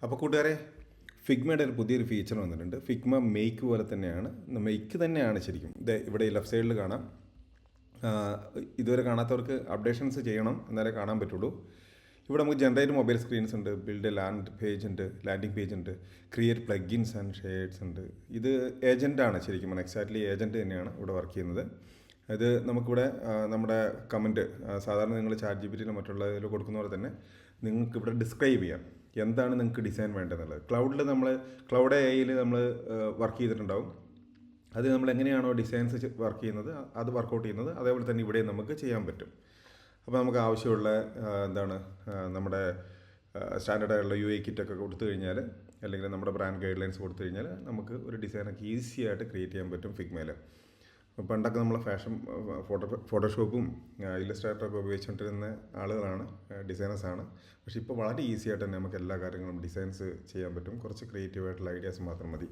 അപ്പോൾ കൂട്ടുകാരെ, ഫിഗ്മയുടെ ഒരു പുതിയൊരു ഫീച്ചർ വന്നിട്ടുണ്ട്. ഫിഗ്മ മെയ്ക്ക് പോലെ തന്നെയാണ്, മെയ്ക്ക് തന്നെയാണ് ശരിക്കും. ഇത് ഇവിടെ ഈ ലെഫ്റ്റ് സൈഡിൽ കാണാം. ഇതുവരെ കാണാത്തവർക്ക് അപ്ഡേഷൻസ് ചെയ്യണം, എന്നാലേ കാണാൻ പറ്റുള്ളൂ. ഇവിടെ നമുക്ക് ജനറേറ്റ് മൊബൈൽ സ്ക്രീൻസ് ഉണ്ട്, ബിൽഡ് ലാൻഡിംഗ് പേജ് ഉണ്ട്, ക്രിയേറ്റ് പ്ലഗിൻസ് ആൻഡ് ഷെയ്ഡ്സ് ഉണ്ട്. ഇത് ഏജൻറ്റാണ് ശരിക്കും, എക്സാക്ട്ലി ഏജൻറ്റ് തന്നെയാണ് ഇവിടെ വർക്ക് ചെയ്യുന്നത്. ഇത് നമുക്കിവിടെ നമ്മുടെ കമൻറ്റ് സാധാരണ നിങ്ങൾ ChatGPT മറ്റുള്ളതിൽ കൊടുക്കുന്ന പോലെ തന്നെ നിങ്ങൾക്ക് ഇവിടെ ഡിസ്ക്രൈബ് ചെയ്യാം എന്താണ് നിങ്ങൾക്ക് ഡിസൈൻ വേണ്ടതെന്നുള്ളത്. ക്ലൗഡ് AIയിൽ നമ്മൾ വർക്ക് ചെയ്തിട്ടുണ്ടാവും. അത് നമ്മൾ എങ്ങനെയാണോ ഡിസൈൻസ് വർക്ക് ചെയ്യുന്നത്, അത് വർക്കൗട്ട് ചെയ്യുന്നത്, അതേപോലെ തന്നെ ഇവിടെ നമുക്ക് ചെയ്യാൻ പറ്റും. അപ്പോൾ നമുക്ക് ആവശ്യമുള്ള നമ്മുടെ സ്റ്റാൻഡേർഡായുള്ള UI കിറ്റൊക്കെ കൊടുത്തു കഴിഞ്ഞാൽ, അല്ലെങ്കിൽ നമ്മുടെ ബ്രാൻഡ് ഗൈഡ് ലൈൻസ് കൊടുത്തു കഴിഞ്ഞാൽ നമുക്ക് ഒരു ഡിസൈനൊക്കെ ഈസി ആയിട്ട് ക്രിയേറ്റ് ചെയ്യാൻ പറ്റും ഫിഗ്മയിൽ. പണ്ടൊക്കെ നമ്മൾ ഫോട്ടോഷോപ്പും ഇല്ലസ്ട്രേറ്ററൊക്കെ ഉപയോഗിച്ചുകൊണ്ടിരുന്ന ആളുകളാണ്, ഡിസൈനേഴ്സാണ്. പക്ഷേ ഇപ്പോൾ വളരെ ഈസി ആയിട്ട് തന്നെ നമുക്ക് എല്ലാ കാര്യങ്ങളും ഡിസൈൻസ് ചെയ്യാൻ പറ്റും. കുറച്ച് ക്രിയേറ്റീവായിട്ടുള്ള ഐഡിയാസ് മാത്രം മതി.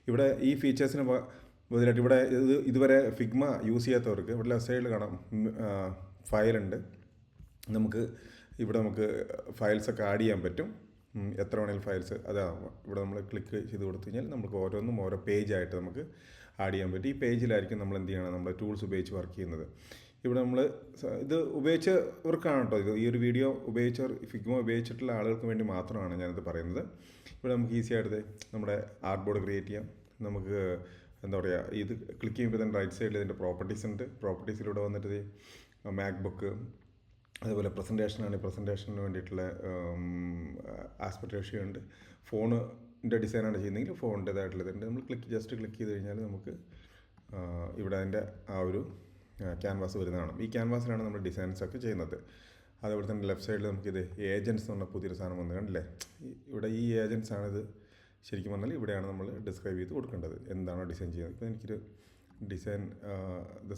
ഇവിടെ ഈ ഫീച്ചേഴ്സിന് ബദലായിട്ട് ഇവിടെ ഇതുവരെ ഫിഗ്മ യൂസ് ചെയ്യാത്തവർക്ക് ഇവിടെ ലെഫ്റ്റ് സൈഡിൽ കാണാം ഫയലുണ്ട്. നമുക്ക് ഫയൽസൊക്കെ ആഡ് ചെയ്യാൻ പറ്റും. എത്ര വേണമെങ്കിലും ഫയൽസ് ഇവിടെ നമ്മൾ ക്ലിക്ക് ചെയ്ത് കൊടുത്തു കഴിഞ്ഞാൽ നമുക്ക് ഓരോന്നും ഓരോ പേജായിട്ട് നമുക്ക് ആഡ് ചെയ്യാൻ പറ്റും. ഈ പേജിലായിരിക്കും നമ്മൾ എന്ത് ചെയ്യണം, നമ്മൾ ടൂൾസ് ഉപയോഗിച്ച് വർക്ക് ചെയ്യുന്നത്. ഇവിടെ നമ്മൾ ഇത് ഉപയോഗിച്ചവർക്കാണ് കേട്ടോ, ഈ ഒരു വീഡിയോ ഫിഗ്മ ഉപയോഗിച്ചിട്ടുള്ള ആളുകൾക്ക് വേണ്ടി മാത്രമാണ് ഞാനിത് പറയുന്നത്. ഇവിടെ നമുക്ക് ഈസി ആയിട്ട് നമ്മുടെ ആർട്ട് ബോർഡ് ക്രിയേറ്റ് ചെയ്യാം. നമുക്ക് ഇത് ക്ലിക്ക് ചെയ്യുമ്പോൾ തന്നെ റൈറ്റ് സൈഡിൽ ഇതിൻ്റെ പ്രോപ്പർട്ടീസ് ഉണ്ട്. പ്രോപ്പർട്ടീസിലൂടെ വന്നിട്ട് മാക്ബുക്ക്, അതുപോലെ പ്രസൻറ്റേഷന് വേണ്ടിയിട്ടുള്ള ആസ്പെക്ട് റേഷ്യോ ഉണ്ട്. ഫോണിൻ്റെ ഡിസൈനാണ് ചെയ്യുന്നതെങ്കിൽ ഫോണിൻ്റേതായിട്ടുള്ളതുണ്ട്. നമ്മൾ ജസ്റ്റ് ക്ലിക്ക് ചെയ്ത് കഴിഞ്ഞാൽ നമുക്ക് ഇവിടെ അതിൻ്റെ ആ ഒരു ക്യാൻവാസ് വരുന്നതാണ്. ഈ ക്യാൻവാസിലാണ് നമ്മൾ ഡിസൈൻസൊക്കെ ചെയ്യുന്നത്. അതുപോലെ തന്നെ ലെഫ്റ്റ് സൈഡിൽ നമുക്കിത് ഏജൻറ്റ്സ് എന്ന് പറഞ്ഞ പുതിയൊരു സാധനം വന്ന് കണ്ടില്ലേ. ഇവിടെ ഈ ഏജൻറ്റ്സാണിത്. ശരിക്കും പറഞ്ഞാൽ ഇവിടെയാണ് നമ്മൾ ഡിസ്ക്രൈബ് ചെയ്ത് കൊടുക്കേണ്ടത്, എന്താണോ ഡിസൈൻ ചെയ്യുന്നത്. ഇപ്പോൾ എനിക്കൊരു ഡിസൈൻ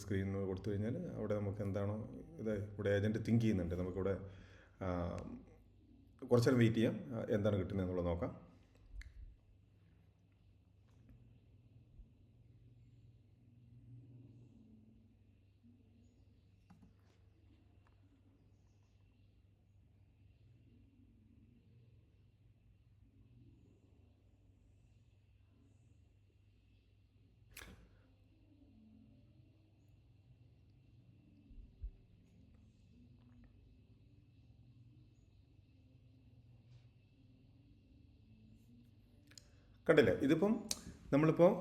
സ്ക്രീൻ കൊടുത്തു കഴിഞ്ഞാൽ അവിടെ നമുക്ക് എന്താണോ ഇവിടെ ഏജൻറ്റ് തിങ്ക് ചെയ്യുന്നുണ്ട്. നമുക്കിവിടെ കുറച്ച് നേരം വെയിറ്റ് ചെയ്യാം, എന്താണ് കിട്ടുന്നത് എന്നുള്ളത് നോക്കാം. കണ്ടില്ലേ, ഇതിപ്പം നമ്മളിപ്പോൾ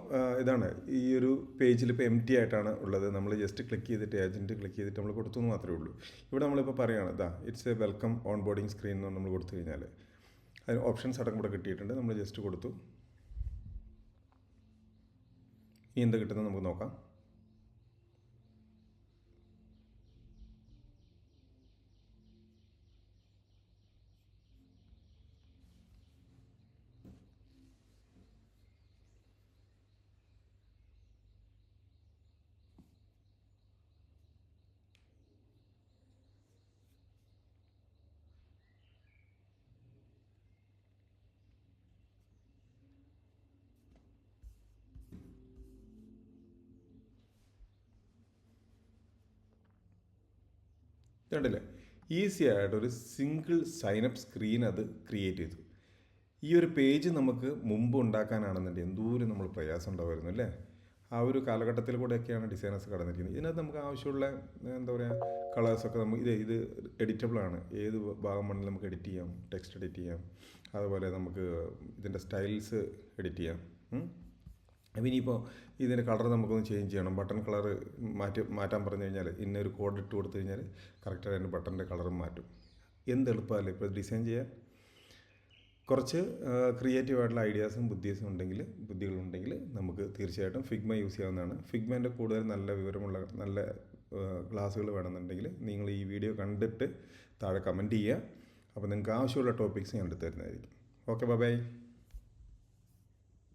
ഇതാണ് ഈ ഒരു പേജിൽ ഇപ്പോൾ എംപ്റ്റി ആയിട്ടാണ് ഉള്ളത്. നമ്മൾ ജസ്റ്റ് ക്ലിക്ക് ചെയ്തിട്ട് ഏജൻറ്റ് ക്ലിക്ക് ചെയ്തിട്ട് നമ്മൾ കൊടുത്തു എന്ന് മാത്രമേ ഉള്ളൂ. ഇവിടെ നമ്മളിപ്പോൾ പറയുകയാണ് it's A welcome on boarding screen എന്ന് നമ്മൾ കൊടുത്തു കഴിഞ്ഞാൽ അതിന് ഓപ്ഷൻസ് അടക്കം കൂടെ കിട്ടിയിട്ടുണ്ട്. നമ്മൾ ജസ്റ്റ് കൊടുത്തു. ഇനി എന്താ കിട്ടുന്നത് നമുക്ക് നോക്കാം. കണ്ടില്ലേ, ഈസി ആയിട്ടൊരു സിംഗിൾ സൈനപ്പ് സ്ക്രീൻ അത് ക്രിയേറ്റ് ചെയ്തു. ഈ ഒരു പേജ് നമുക്ക് മുമ്പ് ഉണ്ടാക്കാനാണെന്നുണ്ടെങ്കിൽ എന്തോരം നമ്മൾ പ്രയാസം ഉണ്ടാവുമായിരുന്നു അല്ലേ. ആ ഒരു കാലഘട്ടത്തിൽ കൂടെയൊക്കെയാണ് ഡിസൈനേഴ്സ് കടന്നിരിക്കുന്നത്. ഇതിനകത്ത് നമുക്ക് ആവശ്യമുള്ള കളേഴ്സൊക്കെ ഇത് എഡിറ്റബിളാണ്. ഏത് ഭാഗം വേണമെങ്കിലും നമുക്ക് എഡിറ്റ് ചെയ്യാം, ടെക്സ്റ്റ് എഡിറ്റ് ചെയ്യാം. അതുപോലെ നമുക്ക് ഇതിൻ്റെ സ്റ്റൈൽസ് എഡിറ്റ് ചെയ്യാം. അപ്പോൾ ഇനിയിപ്പോൾ ഇതിൻ്റെ കളർ നമുക്കൊന്ന് ചേഞ്ച് ചെയ്യണം, ബട്ടൺ കളർ മാറ്റാൻ പറഞ്ഞു കഴിഞ്ഞാൽ ഇന്നൊരു കോഡ് ഇട്ട് കൊടുത്തു കഴിഞ്ഞാൽ കറക്റ്റായിട്ട് അതിൻ്റെ ബട്ടൻ്റെ കളറും മാറ്റും. എന്ത് എളുപ്പമല്ലേ ഇപ്പോൾ ഡിസൈൻ ചെയ്യാൻ. കുറച്ച് ക്രിയേറ്റീവായിട്ടുള്ള ബുദ്ധികളുണ്ടെങ്കിൽ നമുക്ക് തീർച്ചയായിട്ടും ഫിഗ്മ യൂസ് ചെയ്യാവുന്നതാണ്. ഫിഗ്മേൻ്റെ കൂടുതൽ നല്ല വിവരമുള്ള നല്ല ക്ലാസ്സുകൾ വേണമെന്നുണ്ടെങ്കിൽ നിങ്ങൾ ഈ വീഡിയോ കണ്ടിട്ട് താഴെ കമൻറ്റ് ചെയ്യുക. അപ്പോൾ നിങ്ങൾക്ക് ആവശ്യമുള്ള ടോപ്പിക്സ് ഞാൻ എടുത്ത് തരുന്നതായിരിക്കും. Okay, by.